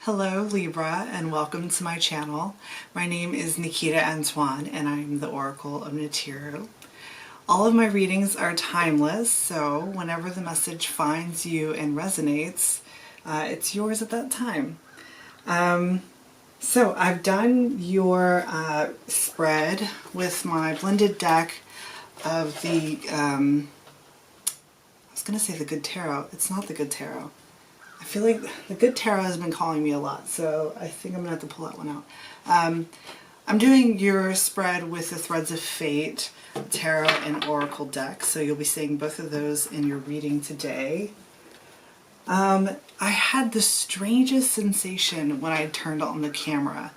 Hello Libra, and welcome to my channel. My name is Nikita Antoine and I'm the Oracle of Nibiru. All of my readings are timeless, so whenever the message finds you and resonates, it's yours at that time. So I've done your spread with my blended deck of the, I was going to say the Good Tarot. It's not the Good Tarot. I feel like the Good Tarot has been calling me a lot, so I think I'm going to have to pull that one out. I'm doing your spread with the Threads of Fate Tarot and Oracle deck, so you'll be seeing both of those in your reading today. I had the strangest sensation when I turned on the camera,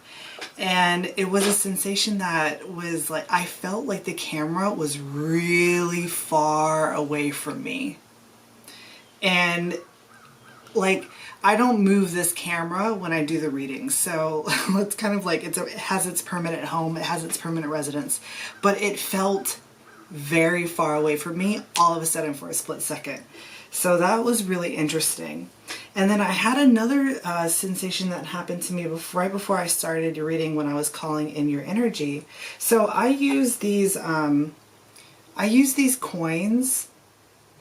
and it was a sensation that was like, I felt like the camera was really far away from me. And like, I don't move this camera when I do the readings, so it's kind of like it has its permanent home, it has its permanent residence, but it felt very far away from me all of a sudden for a split second. So that was really interesting. And then I had another sensation that happened to me right before I started your reading when I was calling in your energy. So I use these coins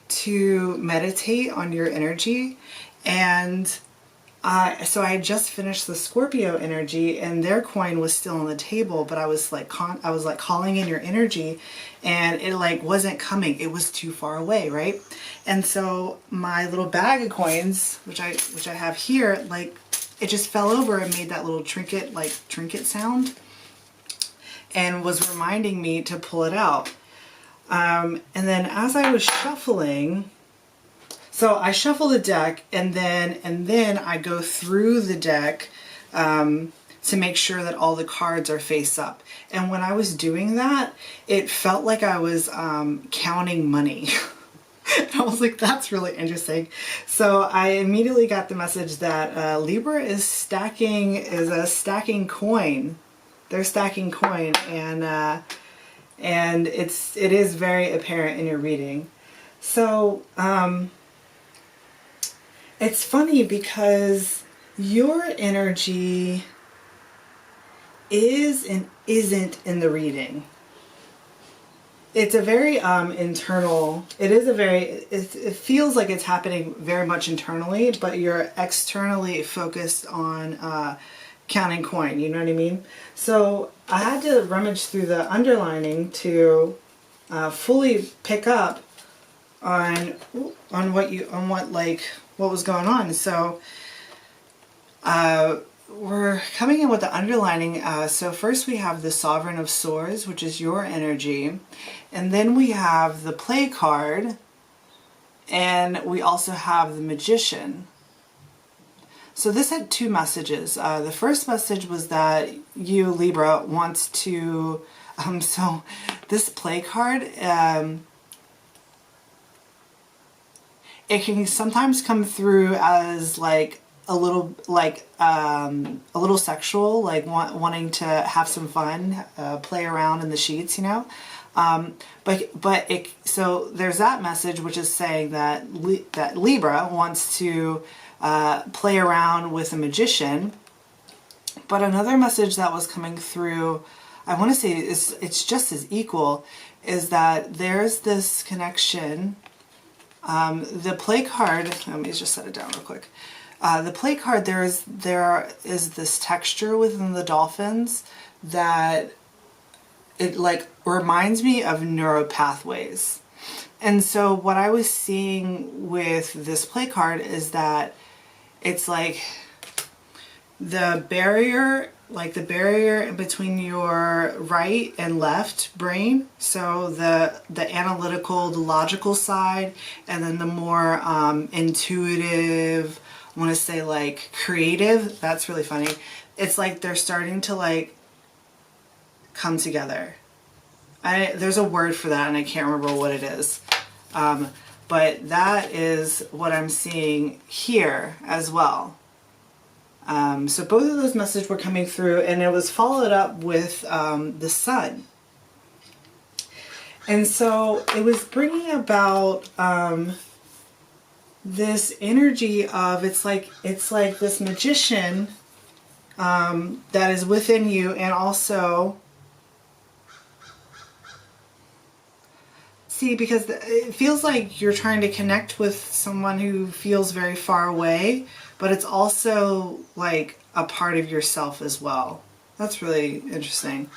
to meditate on your energy. And so I had just finished the Scorpio energy, and their coin was still on the table, but I was like calling in your energy, and it like wasn't coming. It was too far away, right? And so my little bag of coins, which I have here, like it just fell over and made that little trinket sound, and was reminding me to pull it out. And then as I was shuffling. So I shuffle the deck, and then I go through the deck to make sure that all the cards are face up. And when I was doing that, it felt like I was counting money. And I was like, that's really interesting. So I immediately got the message that Libra is stacking coin. They're stacking coin, and it is very apparent in your reading. So it's funny because your energy is and isn't in the reading. It's a very internal, it feels like it's happening very much internally, but you're externally focused on counting coin, you know what I mean? So I had to rummage through the underlining to fully pick up on what was going on. So we're coming in with the underlining. So first we have the Sovereign of Swords, which is your energy, and then we have the Play card, and we also have the Magician. So this had two messages. The first message was that you, Libra, wants to so this Play card, it can sometimes come through as like a little sexual, like wanting to have some fun, play around in the sheets, you know. So there's that message, which is saying that that Libra wants to play around with a magician. But another message that was coming through, I want to say it's just as equal, is that there's this connection. The Play card, let me just set it down real quick. The Play card, there is this texture within the dolphins that it like reminds me of neural pathways. And so what I was seeing with this Play card is that it's like the barrier in between your right and left brain. So the analytical, the logical side, and then the more intuitive, I want to say like creative. That's really funny. It's like they're starting to like come together. There's a word for that and I can't remember what it is. But that is what I'm seeing here as well. So both of those messages were coming through, and it was followed up with the Sun. And so it was bringing about this energy of, it's like this magician that is within you, and also, see, because it feels like you're trying to connect with someone who feels very far away, but it's also like a part of yourself as well. That's really interesting.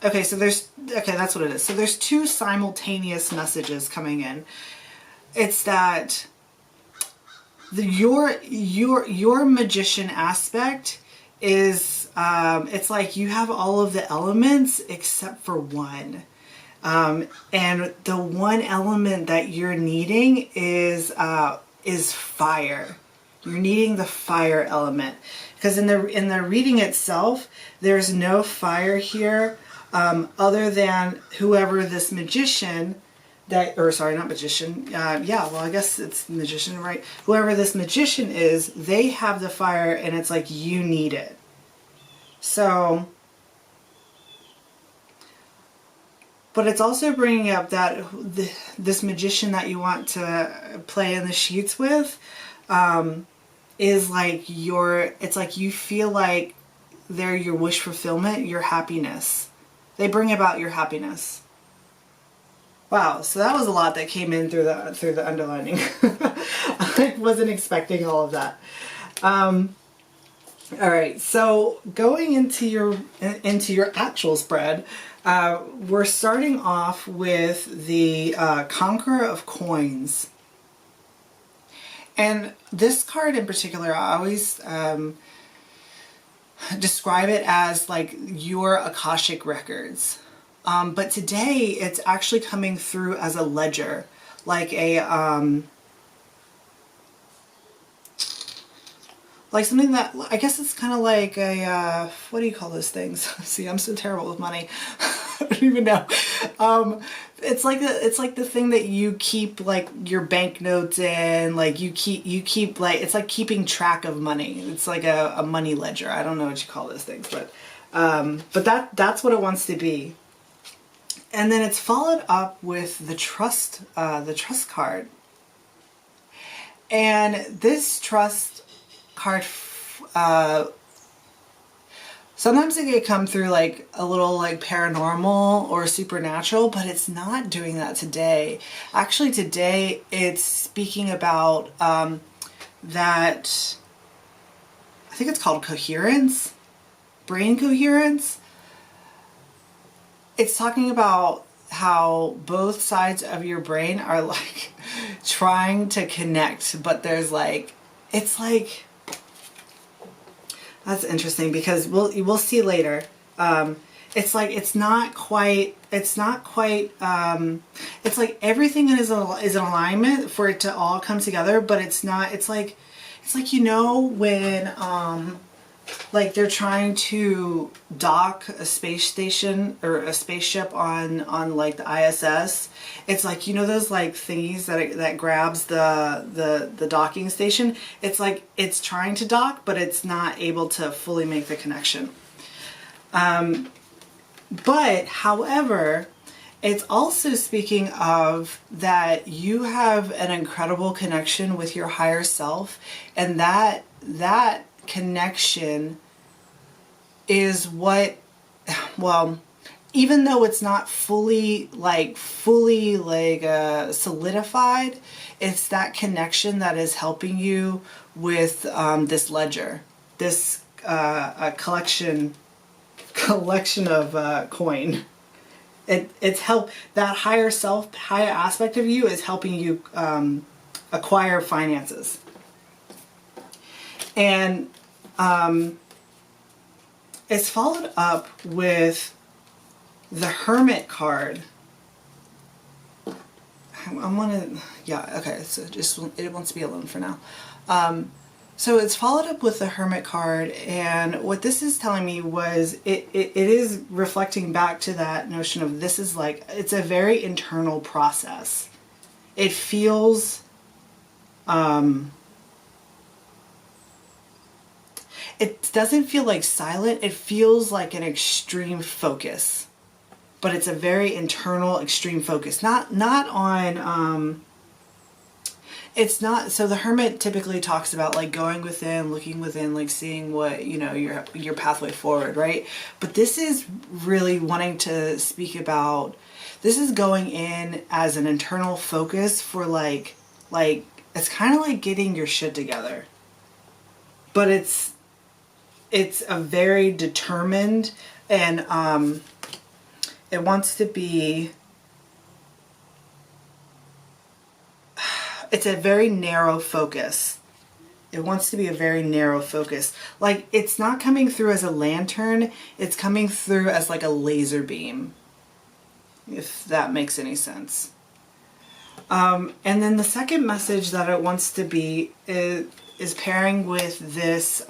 Okay, so okay, that's what it is. So there's two simultaneous messages coming in. It's that your magician aspect is, it's like you have all of the elements except for one. And the one element that you're needing is fire. You're needing the fire element, because in the reading itself, there's no fire here, other than whoever this magician or sorry, not magician. Yeah, well, I guess it's magician, right? Whoever this magician is, they have the fire, and it's like you need it. So, but it's also bringing up that this magician that you want to play in the sheets with, is like it's like you feel like they're your wish fulfillment, your happiness. They bring about your happiness. Wow, so that was a lot that came in through the underlining. I wasn't expecting all of that. All right, so going into your actual spread, we're starting off with the Conqueror of Coins. And this card in particular, I always describe it as like your Akashic records. But today it's actually coming through as a ledger, like like something that, I guess it's kind of like a, what do you call those things? See, I'm so terrible with money. I don't even know. It's like the thing that you keep like your banknotes in, like you keep like, it's like keeping track of money. It's like a money ledger. I don't know what you call those things, but that's what it wants to be. And then it's followed up with the trust card. And this trust card, sometimes it can come through like a little like paranormal or supernatural, but it's not doing that today. Actually, today it's speaking about that, I think it's called coherence, brain coherence. It's talking about how both sides of your brain are like trying to connect, but there's like, it's like, that's interesting because we'll see later. It's like, it's not quite, it's like everything is in alignment for it to all come together, but it's not, it's like, you know, when, like they're trying to dock a space station or a spaceship on like the ISS. It's like, you know, those like thingies that grabs the docking station. It's like it's trying to dock, but it's not able to fully make the connection. But however, it's also speaking of that you have an incredible connection with your higher self, and that connection is what, well, even though it's not fully solidified, it's that connection that is helping you with this ledger, this a collection of coin. It's help, that higher self, higher aspect of you is helping you acquire finances. And it's followed up with the Hermit card. Yeah, okay, so just, it wants to be alone for now. So it's followed up with the Hermit card, and what this is telling me was it is reflecting back to that notion of this is like, it's a very internal process. It feels, it doesn't feel like silent, it feels like an extreme focus. But it's a very internal, extreme focus. Not it's not, so the Hermit typically talks about like going within, looking within, like seeing what, you know, your pathway forward, right? But this is really wanting to speak about, this is going in as an internal focus for like it's kind of like getting your shit together. But it's a very determined, and it wants to be, it's a very narrow focus. It wants to be a very narrow focus. Like, it's not coming through as a lantern, it's coming through as like a laser beam, if that makes any sense. And then the second message that it wants to be is pairing with this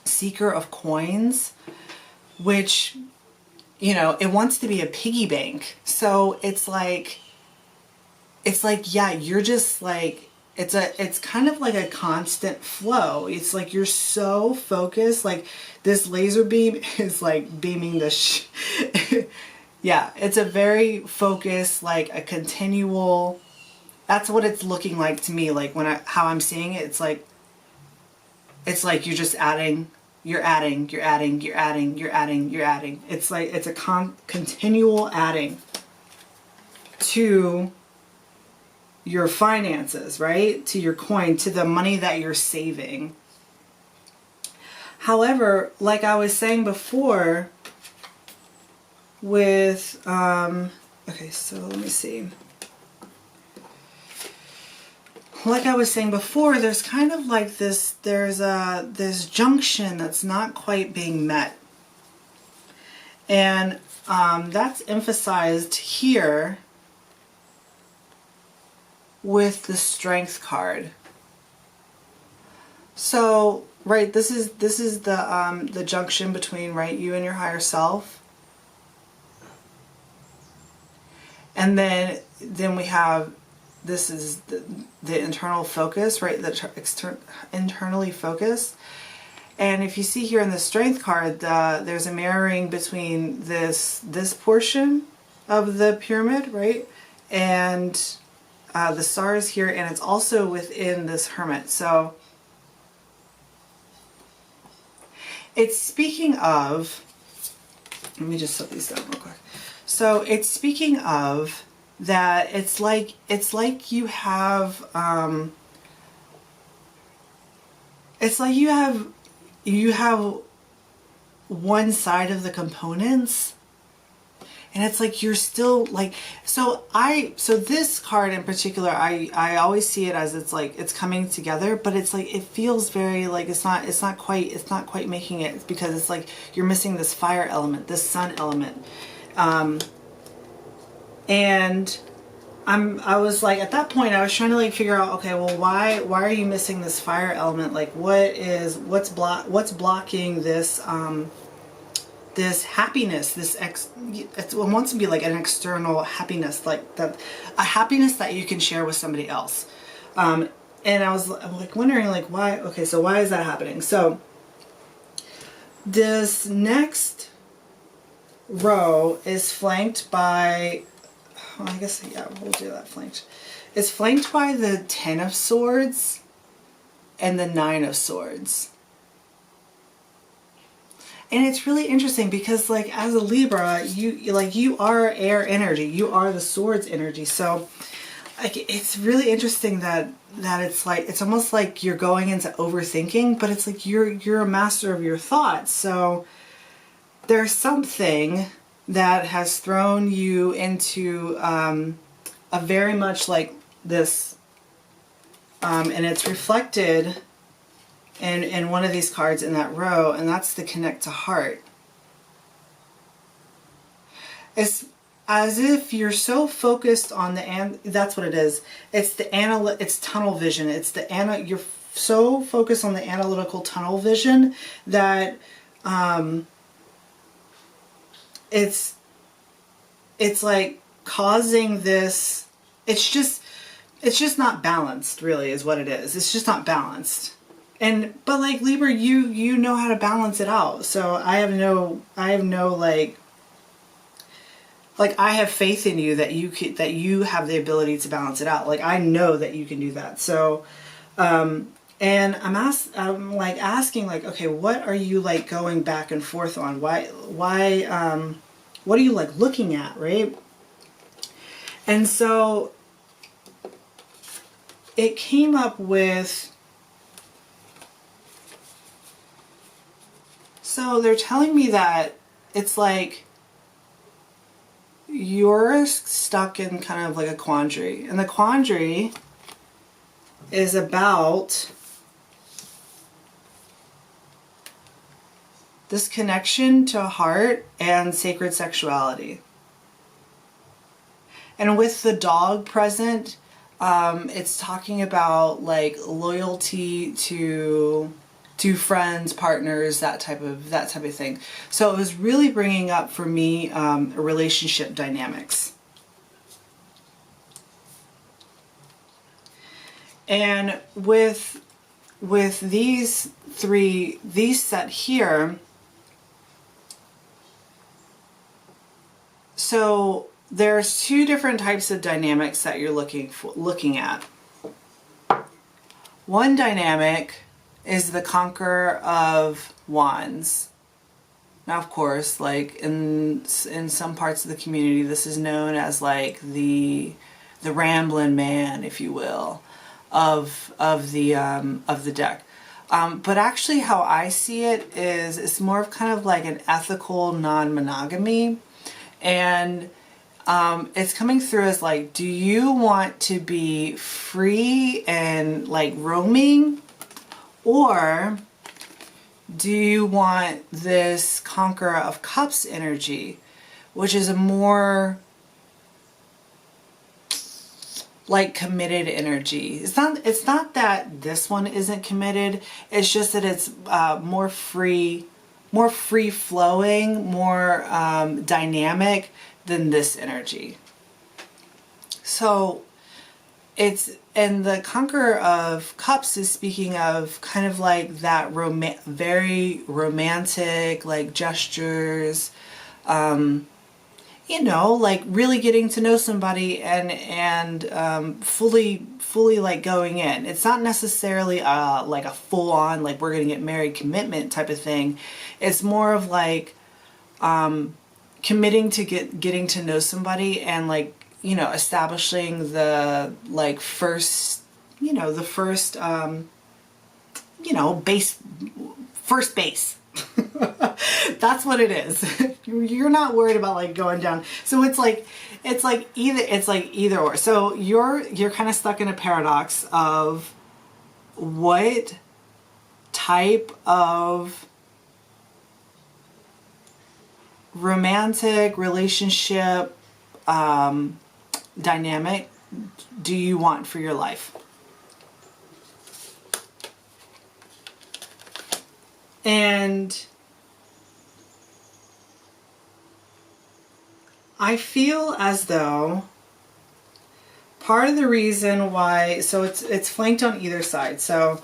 Seeker of Coins, which, you know, it wants to be a piggy bank. So it's like, yeah, you're just like, it's kind of like a constant flow. It's like you're so focused, like this laser beam is like beaming the yeah, it's a very focused, like a continual, that's what it's looking like to me. Like how I'm seeing it, it's like you're just adding, you're adding. It's like, it's a continual adding to your finances, right? To your coin, to the money that you're saving. However, like I was saying before with, okay, so let me see. Like I was saying before, there's kind of like this, there's this junction that's not quite being met. And that's emphasized here with the Strength card. So, right, this is the junction between, right, you and your higher self. And then we have, this is the internal focus, right? The internally focused. And if you see here in the Strength card, there's a mirroring between this portion of the pyramid, right? And the stars here, and it's also within this Hermit. So it's speaking of, let me just set these down real quick. So it's speaking of that it's like you have it's like you have one side of the components, and it's like you're still like, so this card in particular, I always see it as it's like it's coming together, but it's like it feels very like it's not quite making it. It's because it's like you're missing this fire element, this sun element. And I was like, at that point I was trying to like figure out, okay, well, why are you missing this fire element? Like, what's blocking this this happiness, it wants to be like an external happiness, like a happiness that you can share with somebody else. And I'm like wondering like why, okay, so why is that happening? So this next row is flanked by, well, I guess, yeah, we'll do that flanked. It's flanked by the 10 of Swords and the 9 of Swords. And it's really interesting because like as a Libra, you are air energy, you are the Swords energy. So like it's really interesting that it's like, it's almost like you're going into overthinking, but it's like you're a master of your thoughts. So there's something that has thrown you into a very much like this, and it's reflected in one of these cards in that row, and that's the Connect to Heart. It's as if you're so focused on that's what it is. It's it's tunnel vision. It's you're so focused on the analytical tunnel vision that it's like causing this, it's just not balanced, really, is what it is. It's just not balanced. But like Libra, you know how to balance it out. So I have no like, like I have faith in you that you have the ability to balance it out. Like I know that you can do that. So, and I'm like asking like, okay, what are you like going back and forth on? Why, what are you like looking at, right? And so it came up with, so they're telling me that it's like you're stuck in kind of like a quandary. And the quandary is about this connection to heart and sacred sexuality. And with the dog present, it's talking about like loyalty to friends, partners, that type of thing. So it was really bringing up for me relationship dynamics. And with these set here, so there's two different types of dynamics that you're looking at. One dynamic is the Conqueror of Wands. Now, of course, like in some parts of the community, this is known as like the rambling man, if you will, of the deck. But actually, how I see it is it's more of kind of like an ethical non-monogamy, and it's coming through as like, do you want to be free and like roaming, or do you want this Conqueror of Cups energy, which is a more like committed energy? It's not that this one isn't committed. It's just that it's more free flowing, more dynamic than this energy. So and the Conqueror of Cups is speaking of kind of like that very romantic, like gestures, you know, like really getting to know somebody and fully like going in. It's not necessarily like a full on like we're gonna get married commitment type of thing. It's more of like committing to getting to know somebody and like, you know, establishing the like first, you know, the first you know, first base. That's what it is. You're not worried about like going down. So it's like either or. So you're kind of stuck in a paradox of what type of romantic relationship dynamic do you want for your life? And I feel as though part of the reason why, so it's flanked on either side. So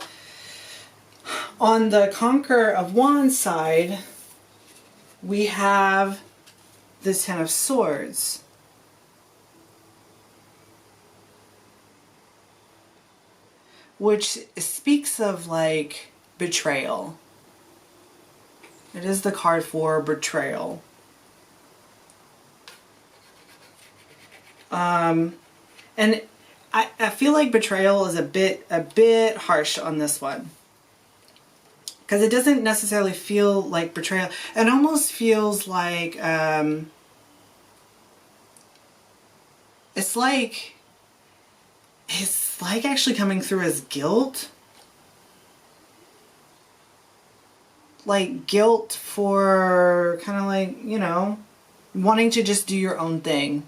on the Conqueror of Wands side, we have the Ten of Swords. Which speaks of like betrayal. It is the card for betrayal. And I feel like betrayal is a bit harsh on this one. Because it doesn't necessarily feel like betrayal. It almost feels like it's like actually coming through as guilt. Like guilt for kind of like, you know, wanting to just do your own thing.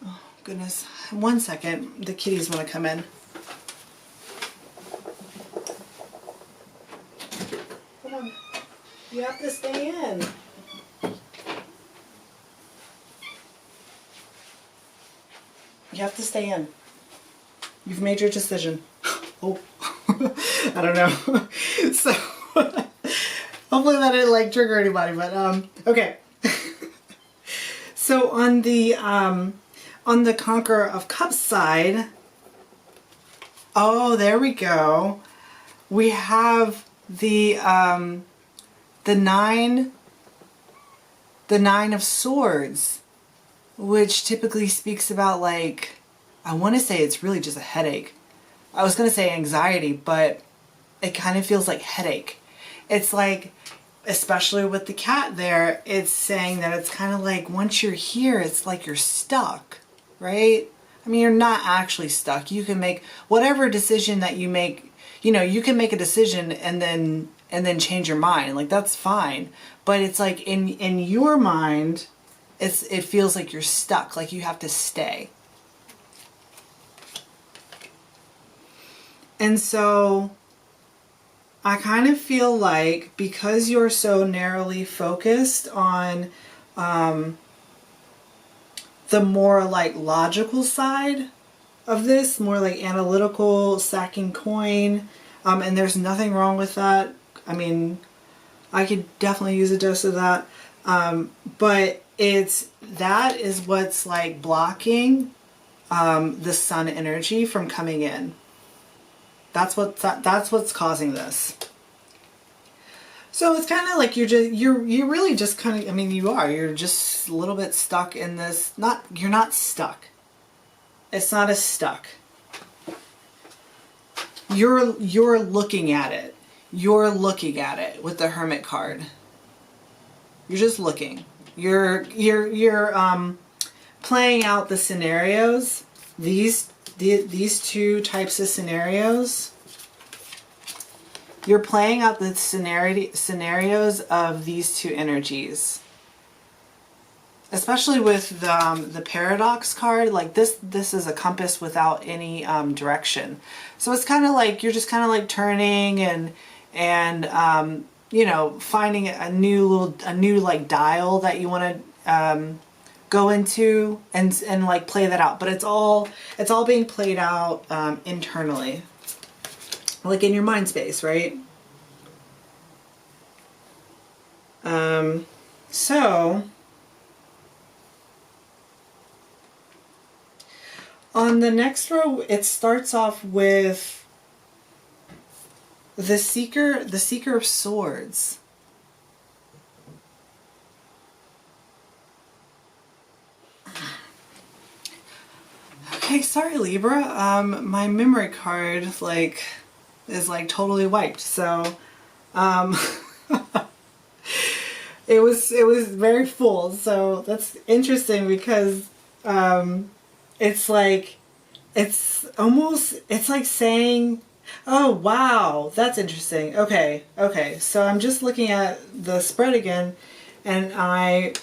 Oh, goodness. 1 second. The kitties want to come in. Come on. You have to stay in. You have to stay in. You've made your decision. Oh, I don't know. So, Hopefully that didn't like trigger anybody, but okay. So on the Conqueror of Cups side, oh, there we go. We have the Nine of Swords, which typically speaks about, like, I want to say it's really just a headache. I was going to say anxiety, but it kind of feels like headache. It's like, especially with the cat there, it's saying that it's kind of like once you're here, it's like you're stuck, right? I mean, you're not actually stuck. You can make whatever decision that you make, you know, you can make a decision and then change your mind. Like, that's fine. But it's like in your mind, it feels like you're stuck, like you have to stay. And so I kind of feel like because you're so narrowly focused on the more like logical side of this, more like analytical, sacking coin, and there's nothing wrong with that. I mean, I could definitely use a dose of that, but that is what's like blocking the sun energy from coming in. That's what's causing this. So it's kind of like you're really just kind of, I mean, you're just a little bit stuck in this. You're not stuck. It's not a stuck. You're looking at it. You're looking at it with the Hermit card. You're just looking. You're playing out the scenarios. These two types of scenarios. You're playing out the scenarios of these two energies. Especially with the paradox card, like this is a compass without any direction. So it's kind of like you're just kind of like turning and you know, finding a new like dial that you want to go into and like play that out. But it's all being played out internally, like in your mind space, right? So on the next row, it starts off with the Seeker of Swords. Okay, sorry Libra. My memory card is like totally wiped. So, it was very full. So that's interesting because it's like saying, oh wow, that's interesting. Okay, so I'm just looking at the spread again, and I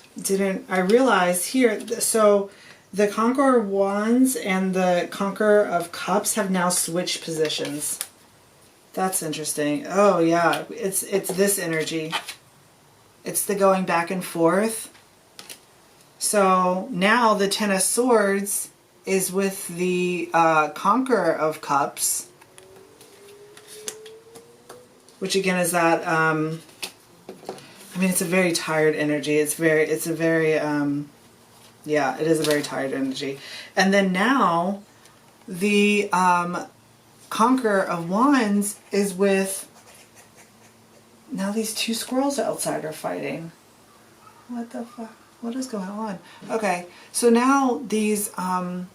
realized here, so the Conqueror of Wands and the Conqueror of Cups have now switched positions. That's interesting. Oh yeah, it's this energy. It's the going back and forth. So now the Ten of Swords is with the Conqueror of Cups, which again is that, I mean, it's a very tired energy. Yeah, it is a very tired energy. And then now the Conqueror of Wands is with, now these two squirrels outside are fighting. What the fuck? What is going on? Okay, so now these the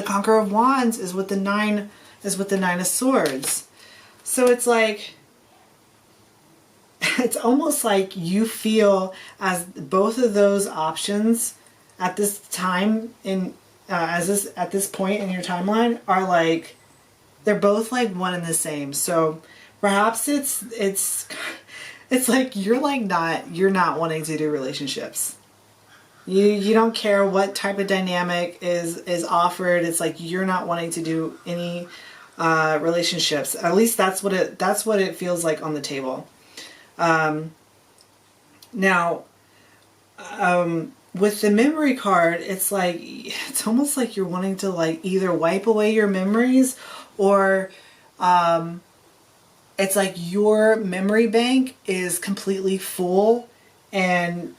Conqueror of Wands is with the Nine of Swords. So it's like, it's almost like you feel as both of those options at this time at this point in your timeline are like, they're both like one and the same. So perhaps it's like you're not wanting to do relationships. You don't care what type of dynamic is offered. It's like you're not wanting to do any relationships. At least that's what it feels like on the table. Now, with the memory card, it's almost like you're wanting to like either wipe away your memories or it's like your memory bank is completely full and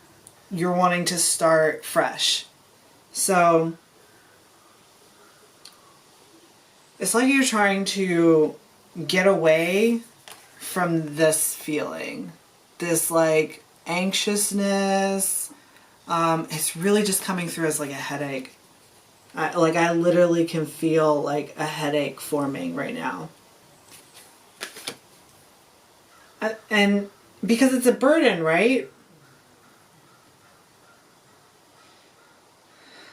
you're wanting to start fresh. So it's like you're trying to get away from this feeling, this like anxiousness. It's really just coming through as like a headache. I literally can feel like a headache forming right now. And because it's a burden, right?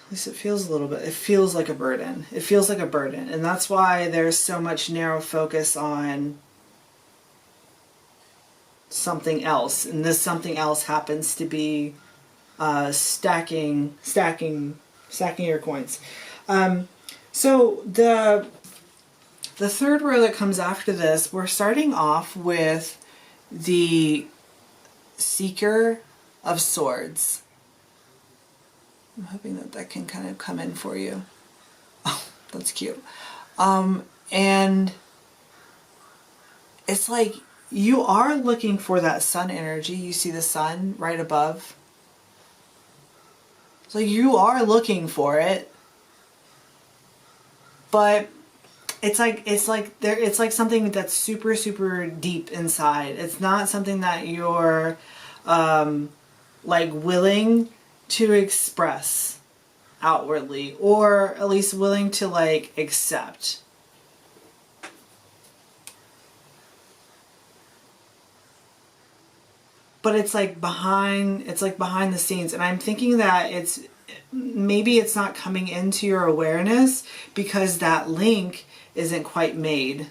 At least it feels a little bit, it feels like a burden. It feels like a burden. And that's why there's so much narrow focus on something else. And this something else happens to be stacking your coins. So the third row that comes after this, we're starting off with the Seeker of Swords. I'm hoping that that can kind of come in for you. Oh, that's cute. And it's like you are looking for that sun energy. You see the sun right above. So you are looking for it, but it's like something that's super, super deep inside. It's not something that you're like willing to express outwardly, or at least willing to like accept. But it's like behind the scenes, and I'm thinking that maybe it's not coming into your awareness because that link isn't quite made.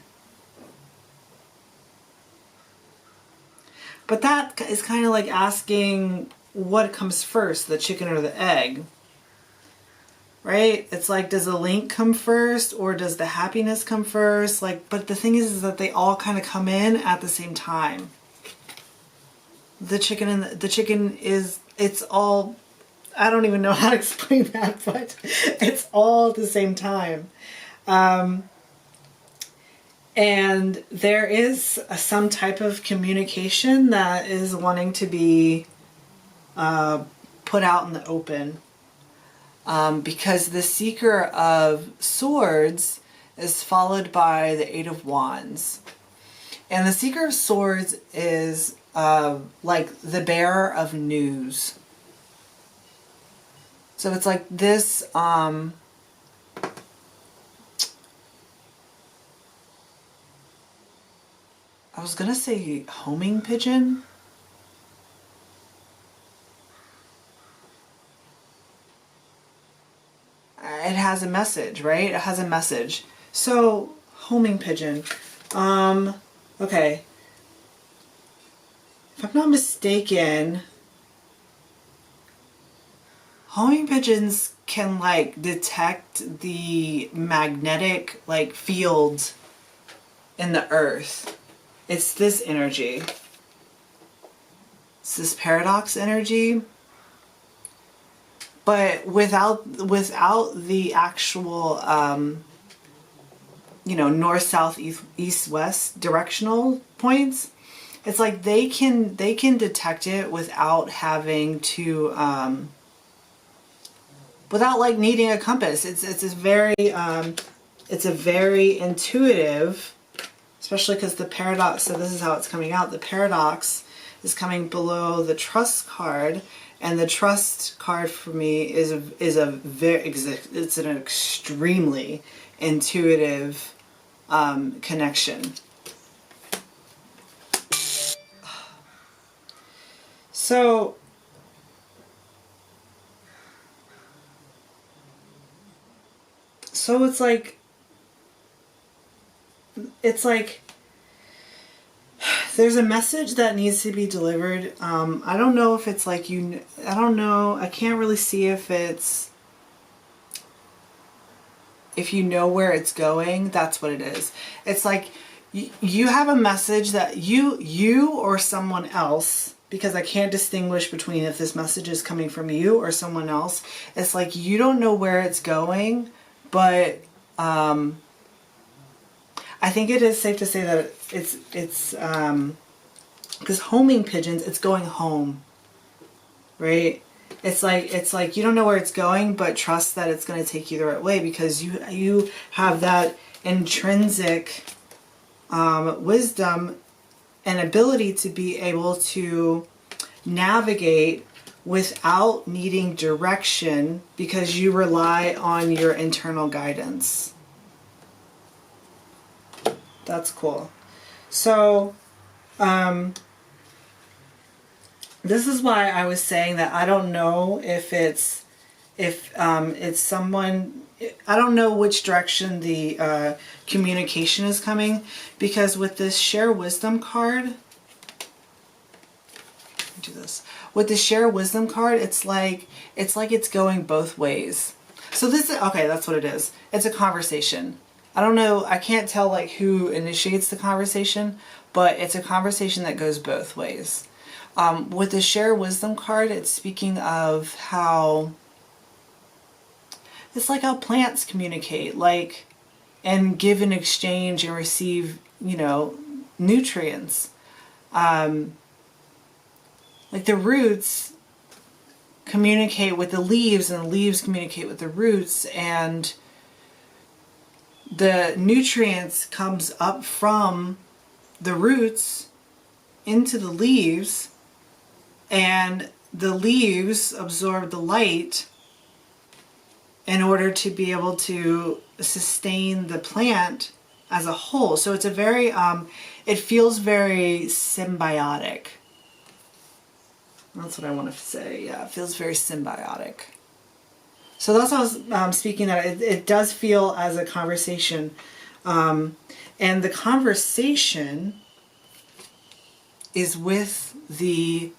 But that is kind of like asking what comes first, the chicken or the egg, right? It's like, does the link come first or does the happiness come first? Like, but the thing is that they all kind of come in at the same time. The chicken is, it's all, I don't even know how to explain that, but it's all at the same time. And there is some type of communication that is wanting to be put out in the open. Because the Seeker of Swords is followed by the Eight of Wands. And the Seeker of Swords is like the bearer of news. So it's like this, I was gonna say homing pigeon. It has a message, right? It has a message. So, homing pigeon. Okay. If I'm not mistaken, homing pigeons can like detect the magnetic like field in the earth. It's this energy. It's this paradox energy. But without the actual north, south, east, west directional points, it's like they can detect it without having to without like needing a compass. It's a very intuitive, especially because the paradox, so this is how it's coming out. The paradox is coming below the trust card, and the trust card for me is an extremely intuitive connection. So it's like there's a message that needs to be delivered. I don't know if it's like I don't know. I can't really see if you know where it's going. That's what it is. It's like you have a message that you or someone else, because I can't distinguish between if this message is coming from you or someone else. It's like you don't know where it's going, but I think it is safe to say that it's because homing pigeons, it's going home, right? It's like you don't know where it's going, but trust that it's going to take you the right way, because you have that intrinsic wisdom and ability to be able to navigate without needing direction, because you rely on your internal guidance. That's cool. So this is why I was saying that I don't know if it's someone, I don't know which direction the communication is coming, because with this share wisdom card, do this. With the share wisdom card, it's like it's going both ways. So this is, okay, that's what it is. It's a conversation. I don't know, I can't tell like who initiates the conversation, but it's a conversation that goes both ways. With the share wisdom card, it's speaking of how it's like how plants communicate, like, and give in exchange and receive, you know, nutrients. Like the roots communicate with the leaves, and the leaves communicate with the roots, and the nutrients comes up from the roots into the leaves, and the leaves absorb the light in order to be able to sustain the plant as a whole. So it's a very, it feels very symbiotic. That's what I want to say. Yeah, it feels very symbiotic. So that's what I was speaking that it does feel as a conversation. And the conversation is with the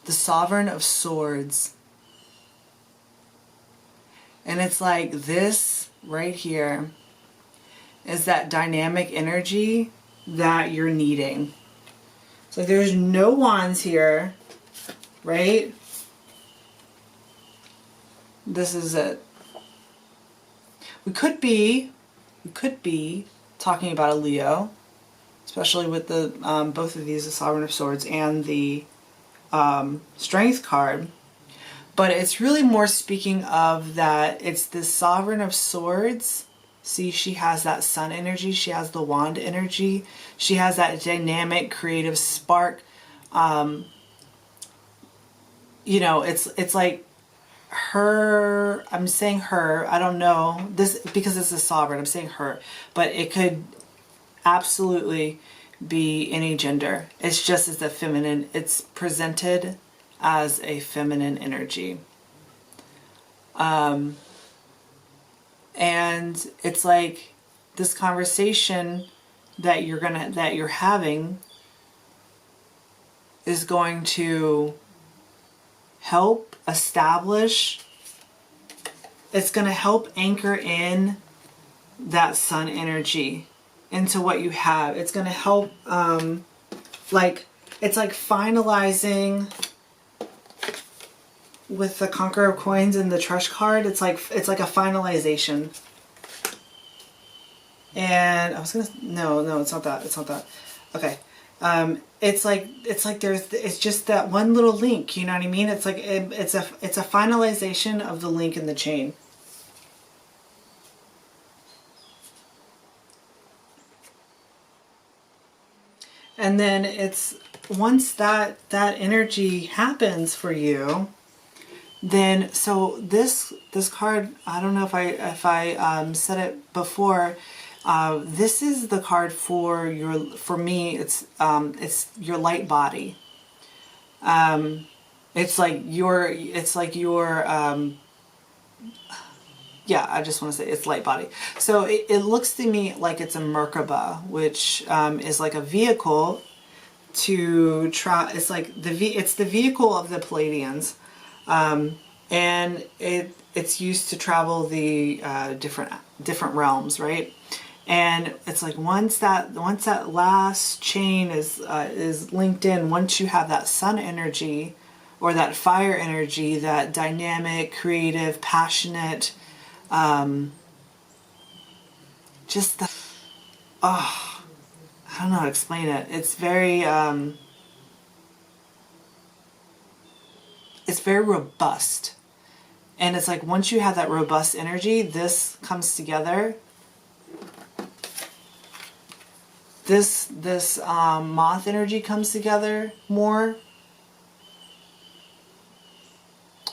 Sovereign of Swords. And it's like this right here is that dynamic energy that you're needing. So there's no wands here, right? This is it. We could be talking about a Leo, especially with the both of these, the Sovereign of Swords and the Strength card. But it's really more speaking of that it's the Sovereign of Swords. See, she has that sun energy. She has the wand energy. She has that dynamic, creative spark. You know, it's like her, I'm saying her, I don't know this because it's a sovereign, I'm saying her, but it could absolutely be any gender. It's just as a feminine, it's presented as a feminine energy. And it's like this conversation that you're having is going to help establish, it's going to help anchor in that sun energy into what you have. It's going to help, like, it's like finalizing with the Conqueror of Coins and the Trush card. It's like a finalization. And I was gonna, no, it's not that. Okay. It's like it's just that one little link, you know what I mean? It's like it's a finalization of the link in the chain. And then it's once that energy happens for you, then so this card, I don't know if I said it before. This is the card for me. It's your light body. It's like your yeah, I just want to say it's light body. So it looks to me like it's a Merkaba, which is like a vehicle to try. It's like it's the vehicle of the Palladians, and it's used to travel the different realms, right? And it's like once that last chain is linked in, once you have that sun energy or that fire energy, that dynamic, creative, passionate, just oh, I don't know how to explain it. It's very robust. And it's like once you have that robust energy, this comes together. This moth energy comes together more.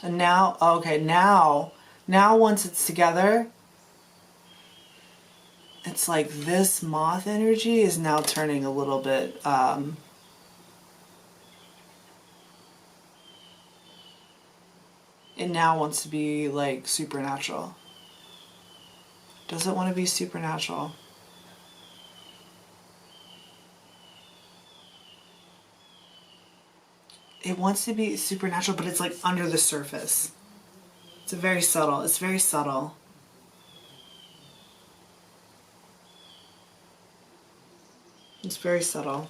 And now, okay, now once it's together, it's like this moth energy is now turning a little bit, it now wants to be like supernatural. Does it want to be supernatural? It wants to be supernatural, but it's like under the surface. It's very subtle. It's very subtle. It's very subtle.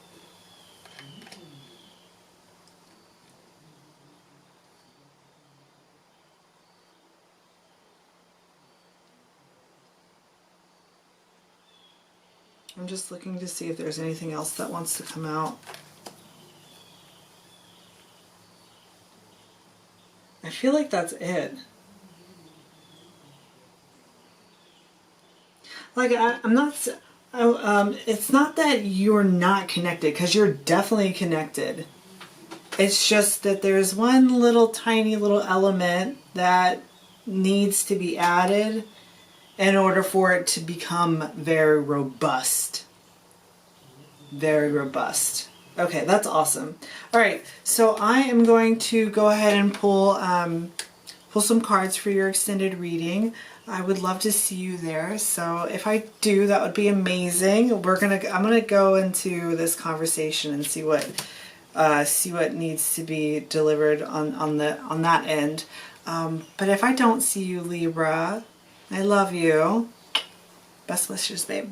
I'm just looking to see if there's anything else that wants to come out. I feel like that's it. Like I'm not. It's not that you're not connected, because you're definitely connected. It's just that there's one little tiny little element that needs to be added in order for it to become very robust. Very robust. Okay, that's awesome. All right, so I am going to go ahead and pull some cards for your extended reading. I would love to see you there. So if I do, that would be amazing. I'm gonna go into this conversation and see what needs to be delivered on that end. But if I don't see you, Libra, I love you. Best wishes, babe.